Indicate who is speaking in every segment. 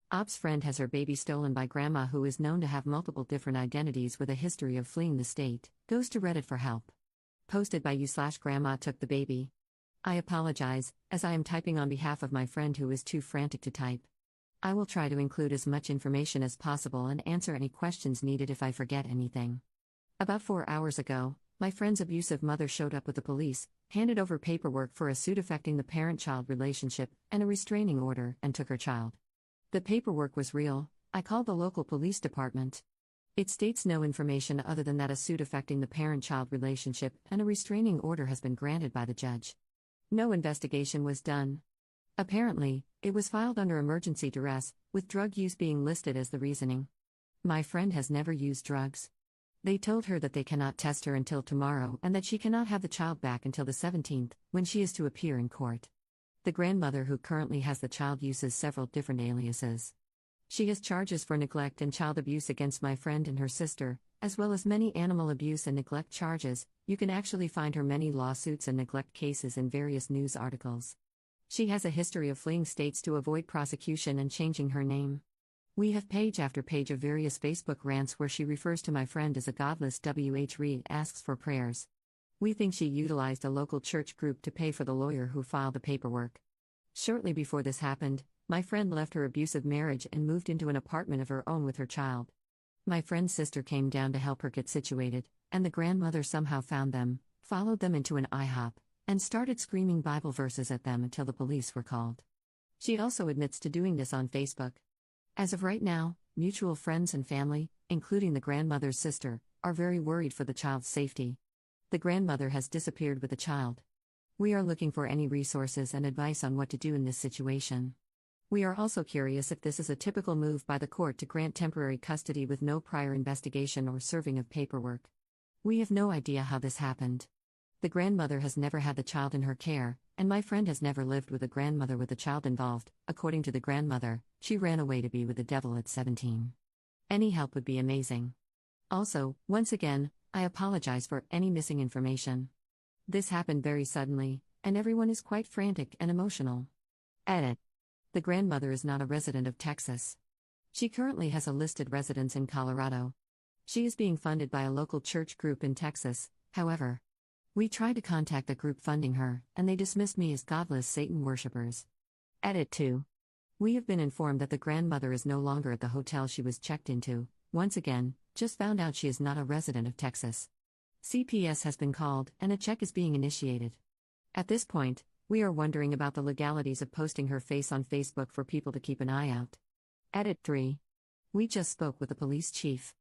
Speaker 1: Op's friend has her baby stolen by grandma, who is known to have multiple different identities with a history of fleeing the state, goes to Reddit for help. Posted by you/grandma took the baby. I apologize, as I am typing on behalf of my friend who is too frantic to type. I will try to include as much information as possible and answer any questions needed if I forget anything. About 4 hours ago, my friend's abusive mother showed up with the police, handed over paperwork for a suit affecting the parent-child relationship, and a restraining order, and took her child. The paperwork was real. I called the local police department. It states no information other than that a suit affecting the parent-child relationship and a restraining order has been granted by the judge. No investigation was done. Apparently, it was filed under emergency duress, with drug use being listed as the reasoning. My friend has never used drugs. They told her that they cannot test her until tomorrow and that she cannot have the child back until the 17th, when she is to appear in court. The grandmother who currently has the child uses several different aliases. She has charges for neglect and child abuse against my friend and her sister, as well as many animal abuse and neglect charges. You can actually find her many lawsuits and neglect cases in various news articles. She has a history of fleeing states to avoid prosecution and changing her name. We have page after page of various Facebook rants where she refers to my friend as a godless wh asks for prayers. We think she utilized a local church group to pay for the lawyer who filed the paperwork. Shortly before this happened, my friend left her abusive marriage and moved into an apartment of her own with her child. My friend's sister came down to help her get situated, and the grandmother somehow found them, followed them into an IHOP, and started screaming Bible verses at them until the police were called. She also admits to doing this on Facebook. As of right now, mutual friends and family, including the grandmother's sister, are very worried for the child's safety. The grandmother has disappeared with the child. We are looking for any resources and advice on what to do in this situation. We are also curious if this is a typical move by the court to grant temporary custody with no prior investigation or serving of paperwork. We have no idea how this happened. The grandmother has never had the child in her care, and my friend has never lived with a grandmother with a child involved. According to the grandmother, she ran away to be with the devil at 17. Any help would be amazing. Also, once again, I apologize for any missing information. This happened very suddenly, and everyone is quite frantic and emotional. Edit. The grandmother is not a resident of Texas. She currently has a listed residence in Colorado. She is being funded by a local church group in Texas, however. We tried to contact the group funding her, and they dismissed me as godless Satan worshippers. Edit 2. We have been informed that the grandmother is no longer at the hotel she was checked into. Once again, just found out she is not a resident of Texas. CPS has been called, and a check is being initiated. At this point, we are wondering about the legalities of posting her face on Facebook for people to keep an eye out. Edit 3. We just spoke with the police chief.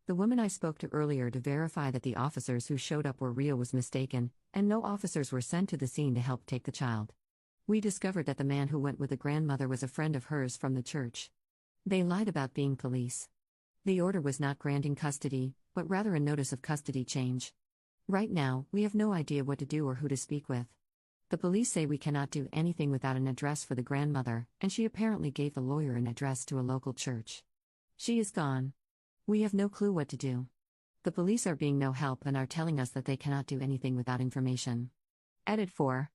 Speaker 1: The woman I spoke to earlier to verify that the officers who showed up were real was mistaken, and no officers were sent to the scene to help take the child. We discovered that the man who went with the grandmother was a friend of hers from the church. They lied about being police. The order was not granting custody, but rather a notice of custody change. Right now, we have no idea what to do or who to speak with. The police say we cannot do anything without an address for the grandmother, and she apparently gave the lawyer an address to a local church. She is gone. We have no clue what to do. The police are being no help and are telling us that they cannot do anything without information. Edit 4.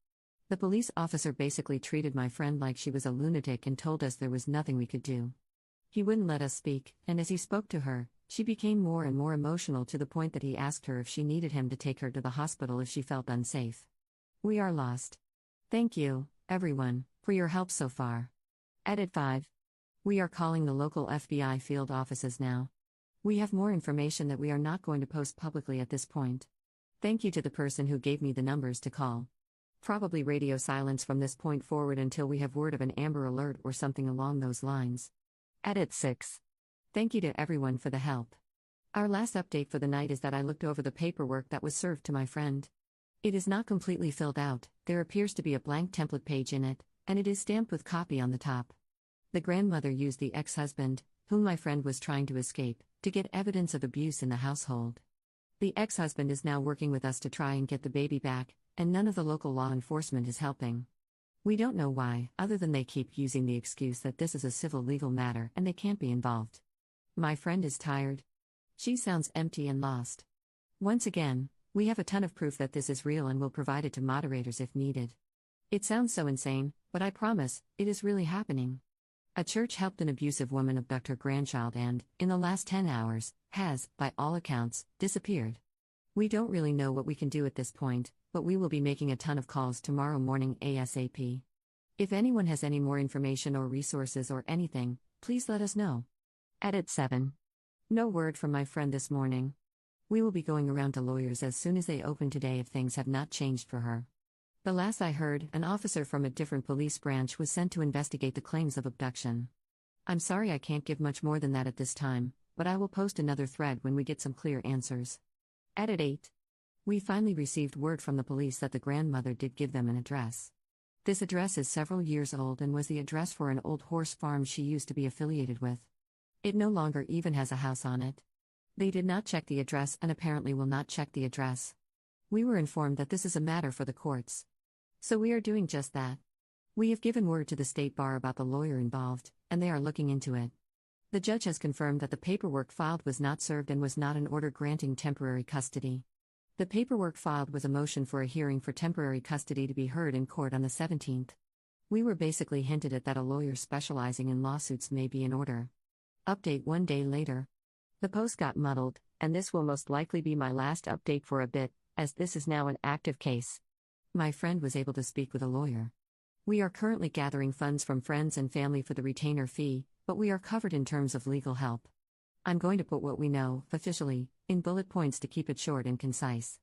Speaker 1: The police officer basically treated my friend like she was a lunatic and told us there was nothing we could do. He wouldn't let us speak, and as he spoke to her, she became more and more emotional to the point that he asked her if she needed him to take her to the hospital if she felt unsafe. We are lost. Thank you, everyone, for your help so far. Edit 5. We are calling the local FBI field offices now. We have more information that we are not going to post publicly at this point. Thank you to the person who gave me the numbers to call. Probably radio silence from this point forward until we have word of an Amber Alert or something along those lines. Edit 6. Thank you to everyone for the help. Our last update for the night is that I looked over the paperwork that was served to my friend. It is not completely filled out, there appears to be a blank template page in it, and it is stamped with copy on the top. The grandmother used the ex-husband, whom my friend was trying to escape, to get evidence of abuse in the household. The ex-husband is now working with us to try and get the baby back, and none of the local law enforcement is helping. We don't know why, other than they keep using the excuse that this is a civil legal matter and they can't be involved. My friend is tired. She sounds empty and lost. Once again, we have a ton of proof that this is real and will provide it to moderators if needed. It sounds so insane, but I promise, it is really happening. A church helped an abusive woman abduct her grandchild and, in the last 10 hours, has, by all accounts, disappeared. We don't really know what we can do at this point, but we will be making a ton of calls tomorrow morning ASAP. If anyone has any more information or resources or anything, please let us know. Edit 7. No word from my friend this morning. We will be going around to lawyers as soon as they open today if things have not changed for her. The last I heard, an officer from a different police branch was sent to investigate the claims of abduction. I'm sorry I can't give much more than that at this time, but I will post another thread when we get some clear answers. Edit 8. We finally received word from the police that the grandmother did give them an address. This address is several years old and was the address for an old horse farm she used to be affiliated with. It no longer even has a house on it. They did not check the address and apparently will not check the address. We were informed that this is a matter for the courts. So we are doing just that. We have given word to the State Bar about the lawyer involved, and they are looking into it. The judge has confirmed that the paperwork filed was not served and was not an order granting temporary custody. The paperwork filed was a motion for a hearing for temporary custody to be heard in court on the 17th. We were basically hinted at that a lawyer specializing in lawsuits may be in order. Update 1 day later. The post got muddled, and this will most likely be my last update for a bit, as this is now an active case. My friend was able to speak with a lawyer. We are currently gathering funds from friends and family for the retainer fee, but we are covered in terms of legal help. I'm going to put what we know, officially, in bullet points to keep it short and concise.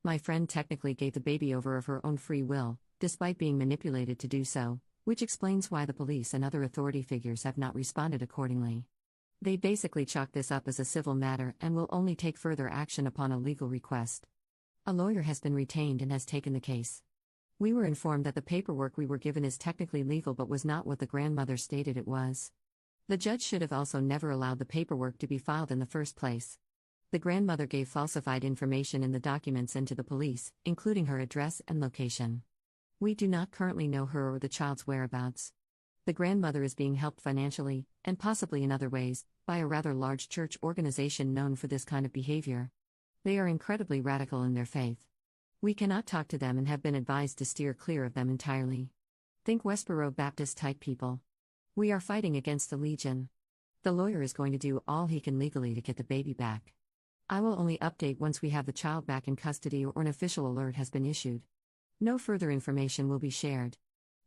Speaker 1: My friend technically gave the baby over of her own free will, despite being manipulated to do so, which explains why the police and other authority figures have not responded accordingly. They basically chalk this up as a civil matter and will only take further action upon a legal request. A lawyer has been retained and has taken the case. We were informed that the paperwork we were given is technically legal but was not what the grandmother stated it was. The judge should have also never allowed the paperwork to be filed in the first place. The grandmother gave falsified information in the documents and to the police, including her address and location. We do not currently know her or the child's whereabouts. The grandmother is being helped financially, and possibly in other ways, by a rather large church organization known for this kind of behavior. They are incredibly radical in their faith. We cannot talk to them and have been advised to steer clear of them entirely. Think Westboro Baptist type people. We are fighting against the Legion. The lawyer is going to do all he can legally to get the baby back. I will only update once we have the child back in custody or an official alert has been issued. No further information will be shared.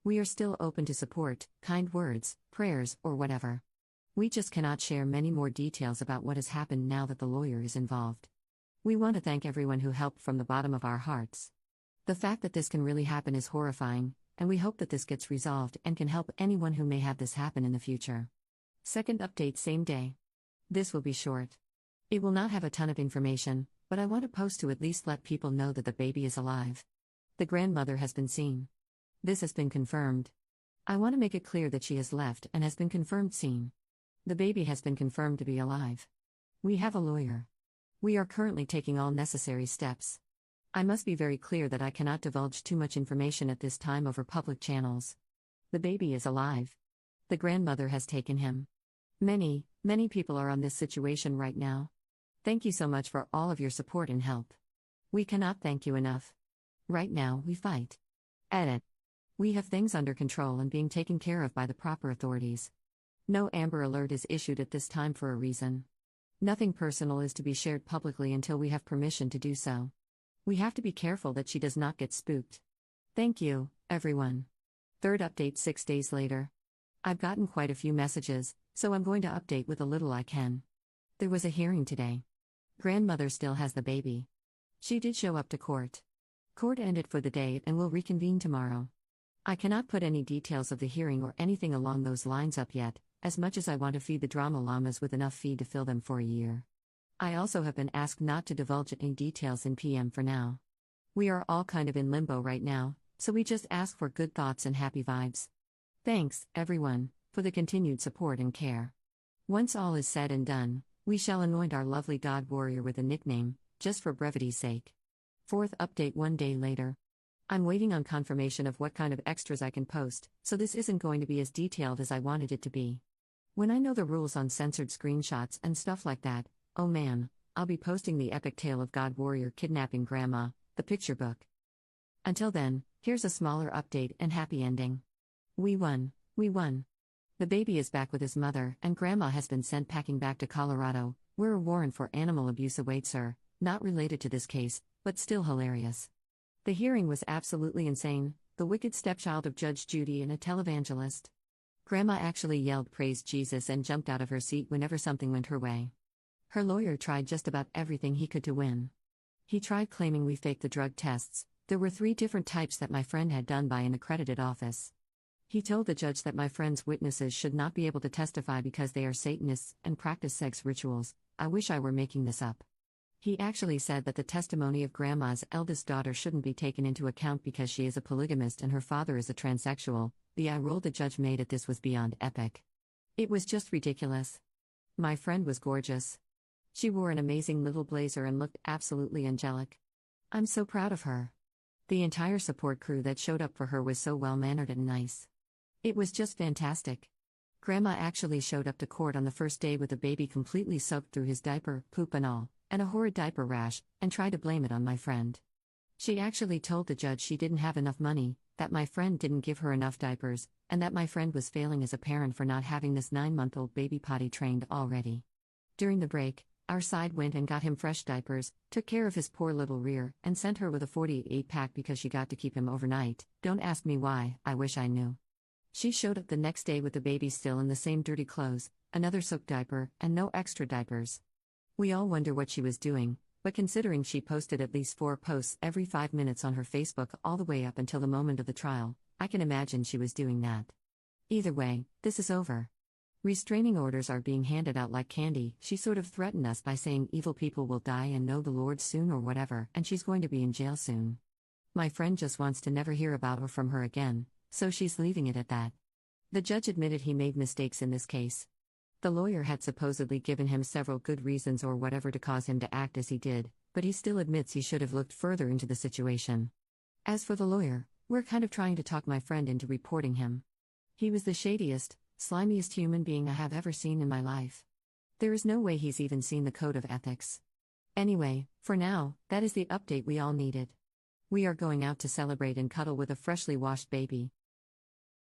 Speaker 1: We are still open to support, kind words, prayers, or whatever. We just cannot share many more details about what has happened now that the lawyer is involved. We want to thank everyone who helped from the bottom of our hearts. The fact that this can really happen is horrifying, and we hope that this gets resolved and can help anyone who may have this happen in the future. Second update same day. This will be short. It will not have a ton of information, but I want to post to at least let people know that the baby is alive. The grandmother has been seen. This has been confirmed. I want to make it clear that she has left and has been confirmed seen. The baby has been confirmed to be alive. We have a lawyer. We are currently taking all necessary steps. I must be very clear that I cannot divulge too much information at this time over public channels. The baby is alive. The grandmother has taken him. Many people are on this situation right now. Thank you so much for all of your support and help. We cannot thank you enough. Right now, we fight. Edit. We have things under control and being taken care of by the proper authorities. No Amber Alert is issued at this time for a reason. Nothing personal is to be shared publicly until we have permission to do so. We have to be careful that she does not get spooked. Thank you, everyone. Third update 6 days later. I've gotten quite a few messages, so I'm going to update with a little I can. There was a hearing today. Grandmother still has the baby. She did show up to court. Court ended for the day and will reconvene tomorrow. I cannot put any details of the hearing or anything along those lines up yet, as much as I want to feed the drama llamas with enough feed to fill them for a year. I also have been asked not to divulge any details in PM for now. We are all kind of in limbo right now, so we just ask for good thoughts and happy vibes. Thanks, everyone, for the continued support and care. Once all is said and done, we shall anoint our lovely God Warrior with a nickname, just for brevity's sake. Fourth update 1 day later. I'm waiting on confirmation of what kind of extras I can post, so this isn't going to be as detailed as I wanted it to be. When I know the rules on censored screenshots and stuff like that, oh man, I'll be posting the epic tale of God Warrior kidnapping Grandma, the picture book. Until then, here's a smaller update and happy ending. We won. The baby is back with his mother, and Grandma has been sent packing back to Colorado, where a warrant for animal abuse awaits her, not related to this case, but still hilarious. The hearing was absolutely insane, the wicked stepchild of Judge Judy and a televangelist. Grandma actually yelled "Praise Jesus" and jumped out of her seat whenever something went her way. Her lawyer tried just about everything he could to win. He tried claiming we faked the drug tests. There were 3 different types that my friend had done by an accredited office. He told the judge that my friend's witnesses should not be able to testify because they are Satanists and practice sex rituals. I wish I were making this up. He actually said that the testimony of Grandma's eldest daughter shouldn't be taken into account because she is a polygamist and her father is a transsexual. The eye roll the judge made at this was beyond epic. It was just ridiculous. My friend was gorgeous. She wore an amazing little blazer and looked absolutely angelic. I'm so proud of her. The entire support crew that showed up for her was so well-mannered and nice. It was just fantastic. Grandma actually showed up to court on the first day with the baby completely soaked through his diaper, poop and all, and a horrid diaper rash, and tried to blame it on my friend. She actually told the judge she didn't have enough money, that my friend didn't give her enough diapers, and that my friend was failing as a parent for not having this 9-month-old baby potty trained already. During the break, our side went and got him fresh diapers, took care of his poor little rear, and sent her with a 48-pack because she got to keep him overnight. Don't ask me why, I wish I knew. She showed up the next day with the baby still in the same dirty clothes, another soaked diaper, and no extra diapers. We all wonder what she was doing, but considering she posted at least 4 posts every 5 minutes on her Facebook all the way up until the moment of the trial, I can imagine she was doing that. Either way, this is over. Restraining orders are being handed out like candy. She sort of threatened us by saying evil people will die and know the Lord soon or whatever, and she's going to be in jail soon. My friend just wants to never hear about or from her again, so she's leaving it at that. The judge admitted he made mistakes in this case. The lawyer had supposedly given him several good reasons or whatever to cause him to act as he did, but he still admits he should have looked further into the situation. As for the lawyer, we're kind of trying to talk my friend into reporting him. He was the shadiest, slimiest human being I have ever seen in my life. There is no way he's even seen the code of ethics. Anyway, for now, that is the update we all needed. We are going out to celebrate and cuddle with a freshly washed baby.